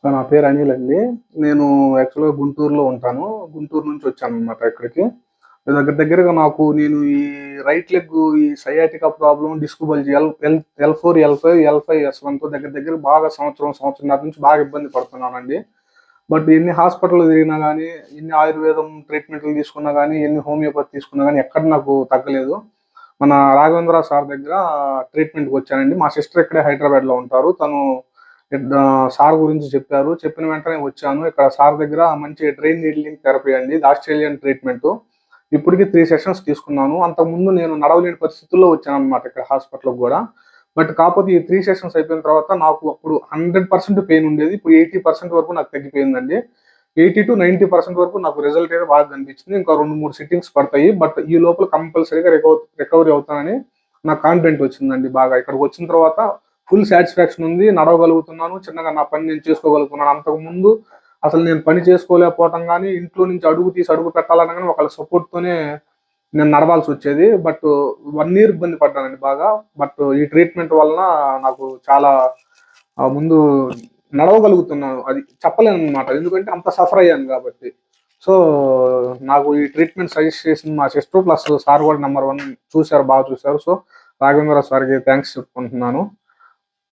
నా పేరు అనిల్ అండి. నేను యాక్చువల్‌గా గుంటూరులో ఉంటాను. గుంటూరు నుంచి వచ్చాననమాట ఇక్కడికి. దగ్గరగా నేను ఈ రైట్ లెగ్ ఈ సయాటికా ప్రాబ్లమ్, డిస్క్ బల్జీ ఎల్4, ఎల్5, ఎల్5, ఎస్1తో దగ్గర బాగా సంవత్సరంన్నర నుంచి బాగా ఇబ్బంది పడుతున్నానండి. బట్ ఎన్ని హాస్పిటల్‌లు తిరిగినా గానీ, ఎన్ని ఆయుర్వేదం ట్రీట్మెంట్‌లు తీసుకున్నా గానీ, ఎన్ని హోమియోపతి తీసుకున్నా గానీ ఎక్కడ నాకు తగ్గలేదు. మన రాఘవేంద్ర సార్ దగ్గర ట్రీట్మెంట్‌కొచ్చానండి. మా సిస్టర్ ఇక్కడే హైదరాబాద్‌లో ఉంటారు. తను సార్ గురించి చెప్పారు. చెప్పిన వెంటనే వచ్చాను. ఇక్కడ సార్ దగ్గర మంచి డ్రెయిన్ నీడ్లింగ్ థెరపీ అండి. ఇది ఆస్ట్రేలియన్ ట్రీట్మెంటు. ఇప్పటికి 3 సెషన్స్ తీసుకున్నాను. అంతకుముందు నేను నడవలేని పరిస్థితుల్లో వచ్చాననమాట ఇక్కడ హాస్పిటల్‌కి గూడా. బట్ కాపోతే ఈ 3 సెషన్స్ అయిపోయిన తర్వాత నాకు అప్పుడు 100% పెయిన్ ఉండేది. ఇప్పుడు 80% వరకు నాకు తగ్గిపోయిందండి. 80-90% వరకు నాకు రిజల్ట్ అయితే బాగా కనిపించింది. ఇంకా 2, 3 సిట్టింగ్స్ పడతాయి. బట్ ఈ లోపల కంపల్సరీగా రికవరీ అవుతానని నాకు కాన్ఫిడెంట్ వచ్చిందండి బాగా. ఇక్కడికొచ్చిన తర్వాత ఫుల్ సాటిస్ఫాక్షన్ ఉంది. నడవగలుగుతున్నాను. చిన్నగా నా పని నేను చేసుకోగలుగుతున్నాను. అంతకుముందు అసలు నేను పని చేసుకోలేకపోవటం గానీ, ఇంట్లో నుంచి అడుగు తీసి అడుగు పెట్టాలన్నా గానీ ఒకళ్ళ సపోర్ట్‌తోనే నేను నడవాల్సొచ్చేది. బట్ 1 ఇయర్ ఇబ్బంది పడ్డానండి బాగా. బట్ ఈ ట్రీట్మెంట్ వలన నాకు చాలా ముందు నడవగలుగుతున్నాను. అది చెప్పలేననమాట. ఎందుకంటే అంత సఫర్ అయ్యాను గాబట్టి. సో, నాకు ఈ ట్రీట్మెంట్ సజెస్ట్ చేసింది మా సిస్టర్ ప్లస్ సార్ గూడా నంబర్ 1 చూసారు. బాగా చూసారు. సో, రాఘవేంద్ర సార్‌కి థాంక్స్ చెప్పుకుంటున్నాను.